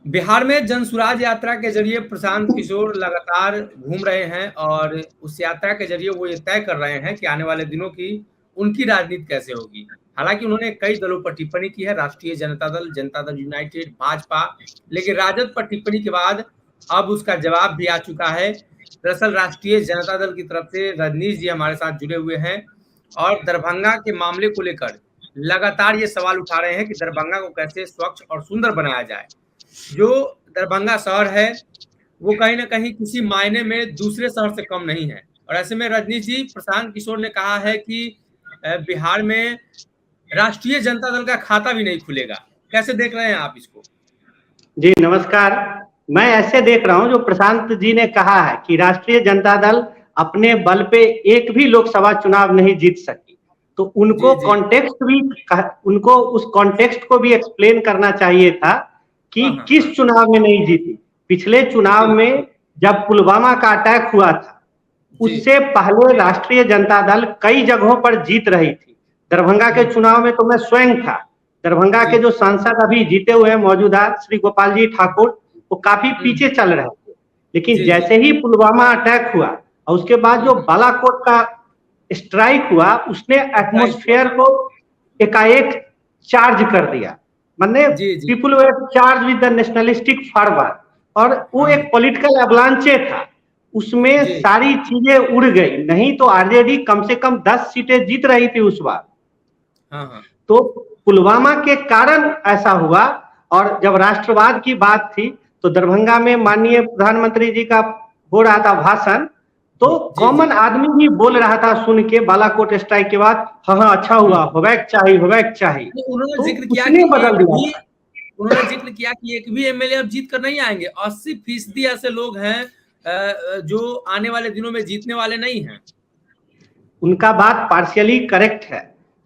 बिहार में जनसुराज यात्रा के जरिए प्रशांत किशोर लगातार घूम रहे हैं और उस यात्रा के जरिए वो ये तय कर रहे हैं कि आने वाले दिनों की उनकी राजनीति कैसे होगी। हालांकि उन्होंने कई दलों पर टिप्पणी की है, राष्ट्रीय जनता दल यूनाइटेड, भाजपा, लेकिन राजद पर टिप्पणी के बाद अब उसका जवाब भी आ चुका है। दरअसल राष्ट्रीय जनता दल की तरफ से रजनीश जी हमारे साथ जुड़े हुए हैं और दरभंगा के मामले को लेकर लगातार ये सवाल उठा रहे हैं कि दरभंगा को कैसे स्वच्छ और सुंदर बनाया जाए। जो दरभंगा शहर है वो कहीं ना कहीं किसी मायने में दूसरे शहर से कम नहीं है और ऐसे में रजनीश जी, प्रशांत किशोर ने कहा है कि बिहार में राष्ट्रीय जनता दल का खाता भी नहीं खुलेगा। कैसे देख रहे हैं आप इसको? जी नमस्कार। मैं ऐसे देख रहा हूं, जो प्रशांत जी ने कहा है कि राष्ट्रीय जनता दल अपने बल पे एक भी लोकसभा चुनाव नहीं जीत सकी, तो उनको उनको उस कॉन्टेक्स्ट को भी एक्सप्लेन करना चाहिए था कि किस चुनाव में नहीं जीती। पिछले चुनाव में जब पुलवामा का अटैक हुआ था, उससे पहले राष्ट्रीय जनता दल कई जगहों पर जीत रही थी। दरभंगा के चुनाव में तो मैं स्वयं था। दरभंगा के जो सांसद अभी जीते हुए हैं मौजूदा श्री गोपाल जी ठाकुर, वो काफी पीछे चल रहे थे, लेकिन जैसे ही पुलवामा अटैक हुआ और उसके बाद जो बालाकोट का स्ट्राइक हुआ, उसने एटमॉस्फेयर को एकाएक चार्ज कर दिया। मतलब people were charge with the nationalistic fervour, और वो एक पॉलिटिकल एवलांचे था, उसमें सारी चीजें उड़ गई। नहीं तो आरजेडी कम से कम 10 सीटें जीत रही थी उस बार। तो पुलवामा के कारण ऐसा हुआ। और जब राष्ट्रवाद की बात थी तो दरभंगा में माननीय प्रधानमंत्री जी का हो रहा था भाषण, तो कॉमन आदमी भी बोल रहा था सुन के बालाकोट स्ट्राइक के बाद, हाँ अच्छा हुआ, होबैक चाहिए। उन्होंने जिक्र किया कि एक भी एमएलए अब जीत कर नहीं आएंगे। 80% ऐसे लोग हैं जो आने वाले दिनों में जीतने वाले नहीं हैं। उनका बात पार्शियली करेक्ट है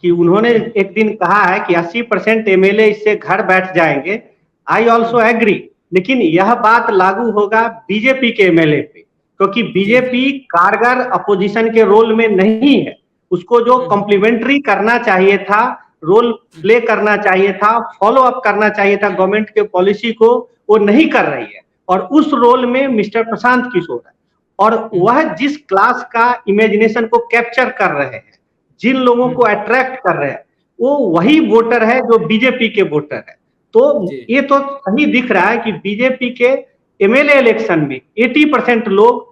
कि उन्होंने एक दिन कहा है कि 80% एमएलए इससे घर बैठ जाएंगे। आई ऑल्सो एग्री, लेकिन यह बात लागू होगा बीजेपी के एमएलए पे, क्योंकि बीजेपी कारगर अपोजिशन के रोल में नहीं है। उसको जो कॉम्प्लीमेंट्री करना चाहिए था, रोल प्ले करना चाहिए था, फॉलो अप करना चाहिए था गवर्नमेंट के पॉलिसी को, वो नहीं कर रही है। और उस रोल में मिस्टर प्रशांत किशोर है, और वह जिस क्लास का इमेजिनेशन को कैप्चर कर रहे हैं, जिन लोगों को अट्रैक्ट कर रहे हैं, वो वही वोटर है जो बीजेपी के वोटर है। तो ये तो सही दिख रहा है कि बीजेपी के एमएलए इलेक्शन में 80% लोग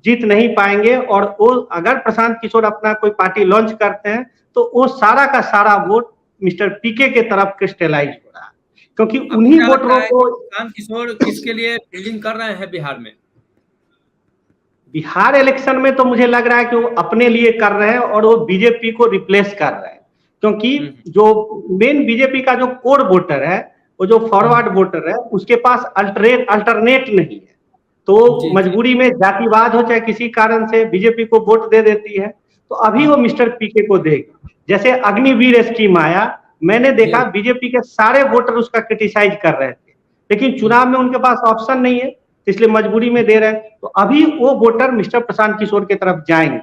जीत नहीं पाएंगे, और वो अगर प्रशांत किशोर अपना कोई पार्टी लॉन्च करते हैं तो वो सारा का सारा वोट मिस्टर पीके के तरफ क्रिस्टलाइज हो रहा है, क्योंकि उन्हीं वोटरों को प्रशांत किशोर किसके लिए फील्डिंग कर रहे हैं बिहार में। बिहार इलेक्शन में तो मुझे लग रहा है कि वो अपने लिए कर रहे हैं और वो बीजेपी को रिप्लेस कर रहे हैं, क्योंकि जो मेन बीजेपी का जो कोर वोटर है, वो जो फॉरवर्ड वोटर है, उसके पास अल्टरनेट नहीं है। तो मजबूरी में जातिवाद हो चाहे किसी कारण से बीजेपी को वोट दे देती है। तो अभी वो मिस्टर पीके को देगी। जैसे अग्निवीर स्कीम आया, मैंने देखा बीजेपी के सारे वोटर उसका क्रिटिसाइज कर रहे थे, लेकिन चुनाव में उनके पास ऑप्शन नहीं है, इसलिए मजबूरी में दे रहे हैं। तो अभी वो वोटर मिस्टर प्रशांत किशोर की तरफ जाएंगे,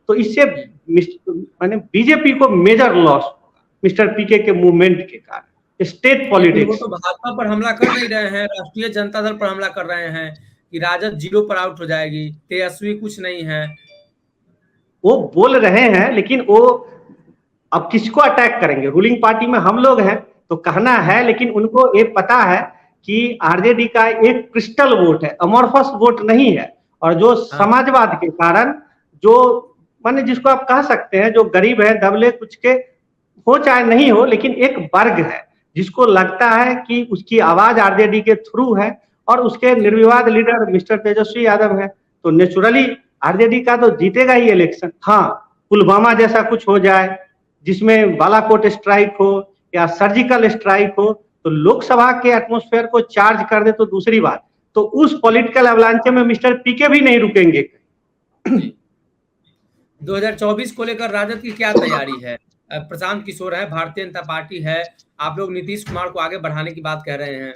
तो इससे माने बीजेपी को मेजर लॉस होगा मिस्टर पीके के मूवमेंट के कारण। स्टेट पॉलिटिक्स तो भाजपा पर हमला कर नहीं रहे हैं, राष्ट्रीय जनता दल पर हमला कर रहे हैं कि राजद 0 पर आउट हो जाएगी, तेजस्वी कुछ नहीं है। वो बोल रहे हैं, लेकिन वो अब किसको अटैक करेंगे? रूलिंग पार्टी में हम लोग हैं तो कहना है, लेकिन उनको ये पता है कि आरजेडी का एक क्रिस्टल वोट है, अमॉर्फस वोट नहीं है। और जो समाजवाद के कारण, जो माने जिसको आप कह सकते हैं जो गरीब है, दबले कुछ के हो चाहे नहीं हो, लेकिन एक वर्ग है जिसको लगता है कि उसकी आवाज आरजेडी के थ्रू है, और उसके निर्विवाद लीडर मिस्टर तेजस्वी यादव है, तो नेचुरली आरजेडी का तो जीतेगा ही इलेक्शन। हाँ, पुलवामा जैसा कुछ हो जाए जिसमें बालाकोट स्ट्राइक हो या सर्जिकल स्ट्राइक हो, तो लोकसभा के एटमॉस्फेयर को चार्ज कर दे तो दूसरी बात। तो उस पॉलिटिकल अवलांचे में मिस्टर पीके भी नहीं रुकेंगे। 2024 को लेकर राजद की क्या तैयारी है? प्रशांत किशोर है, भारतीय जनता पार्टी है, आप लोग नीतीश कुमार को आगे बढ़ाने की बात कह रहे हैं।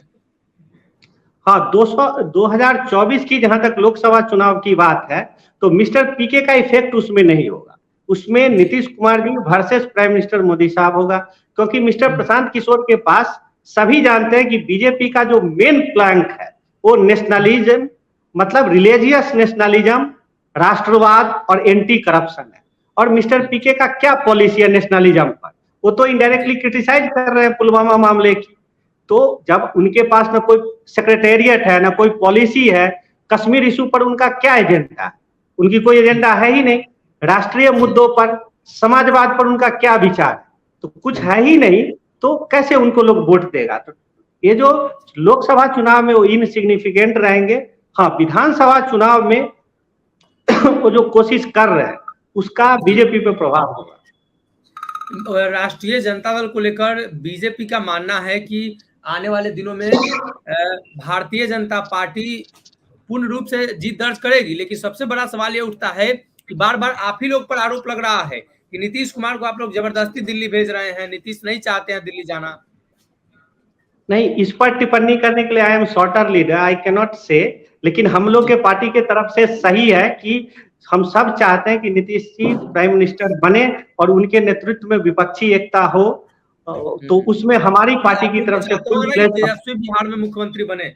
हाँ, 2024 की जहां तक लोकसभा चुनाव की बात है, तो मिस्टर पीके का इफेक्ट उसमें नहीं होगा। उसमें Nitish Kumar ji versus prime minister Modi साहब होगा, क्योंकि मिस्टर प्रशांत किशोर के पास सभी जानते हैं कि बीजेपी का जो मेन प्लैंक है वो नेशनलिज्म, मतलब रिलीजियस नेशनलिज्म, राष्ट्रवाद और एंटी करप्शन है। और मिस्टर पीके का क्या पॉलिसी है नेशनलिज्म पर? वो तो इनडायरेक्टली क्रिटिसाइज कर रहे हैं पुलवामा मामले की। तो जब उनके पास ना कोई सेक्रेटेरिएट है, ना कोई पॉलिसी है, कश्मीर इशू पर उनका क्या एजेंडा है? उनकी कोई एजेंडा है ही नहीं। राष्ट्रीय मुद्दों पर, समाजवाद पर उनका क्या विचार है? तो कुछ है ही नहीं, तो कैसे उनको लोग वोट देगा? तो ये जो लोकसभा चुनाव में वो इनसिग्निफिकेंट रहेंगे, हाँ विधानसभा चुनाव में वो जो कोशिश कर रहे हैं उसका बीजेपी पे प्रभाव होगा। राष्ट्रीय जनता दल को लेकर बीजेपी का मानना है कि आने वाले दिनों में भारतीय जनता पार्टी पूर्ण रूप से जीत दर्ज करेगी, लेकिन सबसे बड़ा सवाल ये उठता है कि बार बार आप ही लोग पर आरोप लग रहा है कि नीतीश कुमार को आप लोग जबरदस्ती दिल्ली भेज रहे हैं, नीतीश नहीं चाहते हैं दिल्ली जाना। नहीं, इस पर टिप्पणी करने के लिए I am shorter leader, I can not से, लेकिन हम लोग के पार्टी के तरफ से सही है कि हम सब चाहते हैं कि नीतीश जी प्राइम मिनिस्टर बने और उनके नेतृत्व में विपक्षी एकता हो। तो उसमें हमारी पार्टी की तरफ से तेजस्वी बिहार में मुख्यमंत्री बने।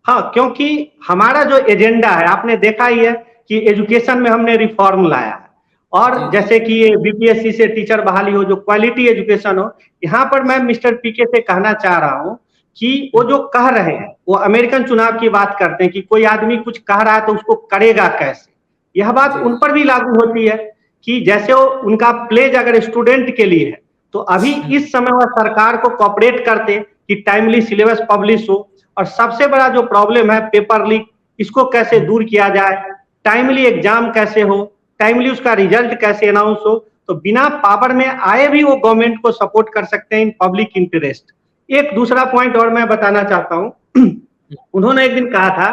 हाँ, क्योंकि हमारा जो एजेंडा है आपने देखा ही है कि एजुकेशन में हमने रिफॉर्म लाया है, और जैसे कि ये बीपीएससी से टीचर बहाली हो, जो क्वालिटी एजुकेशन हो। यहाँ पर मैं मिस्टर पीके से कहना चाह रहा हूँ कि वो जो कह रहे हैं वो अमेरिकन चुनाव की बात करते हैं कि कोई आदमी कुछ कह रहा है तो उसको करेगा कैसे। यह बात उन पर भी लागू होती है कि जैसे वो उनका प्लेज अगर स्टूडेंट के लिए है, तो अभी इस समय वह सरकार को कोऑपरेट करते कि टाइमली सिलेबस पब्लिश हो। और सबसे बड़ा जो प्रॉब्लम है पेपर लीक, इसको कैसे दूर किया जाए, टाइमली एग्जाम कैसे हो, टाइमली उसका रिजल्ट कैसे अनाउंस हो। तो बिना पावर में आए भी वो गवर्नमेंट को सपोर्ट कर सकते हैं इन पब्लिक इंटरेस्ट। एक दूसरा पॉइंट और मैं बताना चाहता हूं, उन्होंने एक दिन कहा था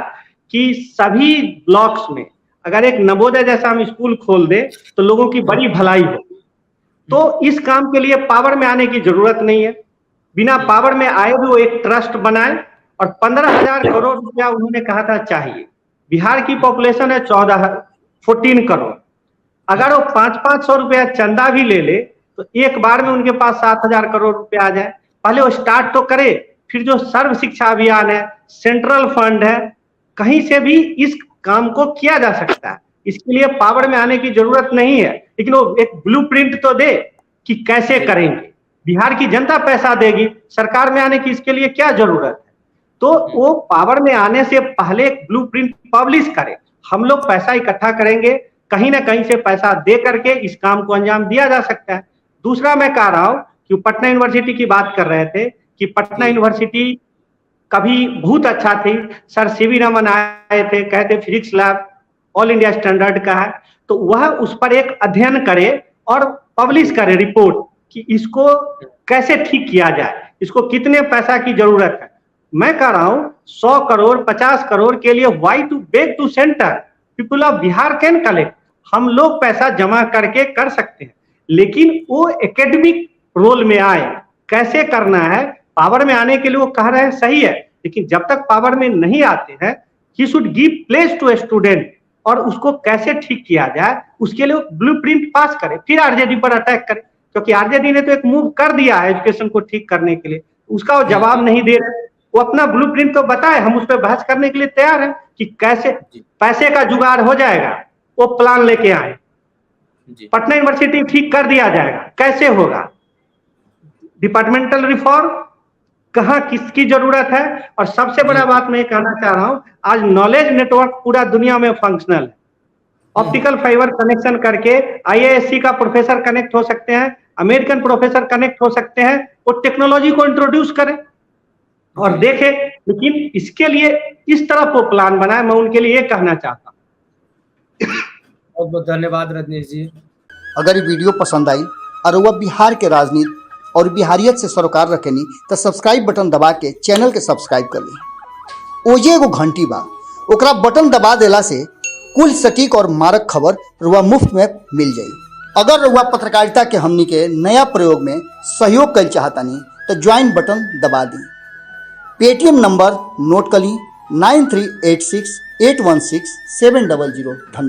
कि सभी ब्लॉक्स में अगर एक नवोदय जैसा हम स्कूल खोल दे तो लोगों की बड़ी भलाई हो। तो इस काम के लिए पावर में आने की जरूरत नहीं है, बिना पावर में आए भी वो एक ट्रस्ट बनाए। और 15,000 करोड़ रुपया उन्होंने कहा था चाहिए। बिहार की पॉपुलेशन है 14 करोड़। अगर वो 500 रुपया चंदा भी ले ले तो एक बार में उनके पास 7,000 करोड़ रुपया आ जाए। पहले वो स्टार्ट तो करे, फिर जो सर्व शिक्षा अभियान है, सेंट्रल फंड है, कहीं से भी इस काम को किया जा सकता है। इसके लिए पावर में आने की जरूरत नहीं है, लेकिन वो एक ब्लूप्रिंट तो दे कि कैसे करेंगे। बिहार की जनता पैसा देगी, सरकार में आने की इसके लिए क्या जरूरत है? तो वो पावर में आने से पहले एक ब्लूप्रिंट पब्लिश करे। हम लोग पैसा इकट्ठा करेंगे, कहीं ना कहीं से पैसा दे करके इस काम को अंजाम दिया जा सकता है। दूसरा मैं कह रहा हूं कि पटना यूनिवर्सिटी की बात कर रहे थे कि पटना यूनिवर्सिटी कभी बहुत अच्छा थी। सर सीवी रमन आए थे, कहते physics lab all India standard का है, तो वह उस पर एक अध्ययन करे और पब्लिश करे रिपोर्ट कि इसको कैसे ठीक किया जाए, इसको कितने पैसा की जरूरत है। मैं कह रहा हूं 100 करोड़ 50 करोड़ के लिए why to beg to centre, people of Bihar can collect. हम लोग पैसा जमा करके कर सकते हैं, लेकिन वो एकेडमिक रोल में आए, कैसे करना है। पावर में आने के लिए वो कह रहे हैं सही है, लेकिन जब तक पावर में नहीं आते हैं, he should give place to student, और उसको कैसे ठीक किया जाए उसके लिए ब्लूप्रिंट पास करे, फिर आरजेडी पर अटैक करे। क्योंकि आरजेडी ने तो एक मूव कर दिया है एजुकेशन को ठीक करने के लिए, उसका वो जवाब नहीं दे रहे। वो अपना ब्लूप्रिंट तो बताए, हम उस पर बहस करने के लिए तैयार हैं कि कैसे पैसे का जुगाड़ हो जाएगा, वो प्लान लेके आए। पटना यूनिवर्सिटी ठीक कर दिया जाएगा, कैसे होगा? डिपार्टमेंटल रिफॉर्म कहाँ किसकी जरूरत है। और सबसे बड़ा बात मैं कहना चाह रहा हूं, आज नॉलेज नेटवर्क पूरा दुनिया में फंक्शनल है। ऑप्टिकल फाइबर कनेक्शन करके आईआईएससी का प्रोफेसर कनेक्ट हो सकते हैं, अमेरिकन प्रोफेसर कनेक्ट हो सकते हैं। वो टेक्नोलॉजी को इंट्रोड्यूस करें और देखें, लेकिन इसके लिए इस तरफ वो प्लान बनाए। मैं उनके लिए ये कहना चाहता हूँ। बहुत बहुत धन्यवाद रजनीश जी। अगर ये वीडियो पसंद आई और वह बिहार के राजनीति और बिहारियत से सरोकार रखेनी तो सब्सक्राइब बटन दबा के चैनल के सब्सक्राइब कर ली। ओजे एगो घंटी बा, ओकरा बटन दबा देला से कुल सटीक और मारक खबर रुआ मुफ्त में मिल जाई। अगर रुआ पत्रकारिता के हमनी के नया प्रयोग में सहयोग कर चाहतानी तो ज्वाइन बटन दबा दी। पेटीएम नंबर नोट कर ली 9386816700। धन्यवाद।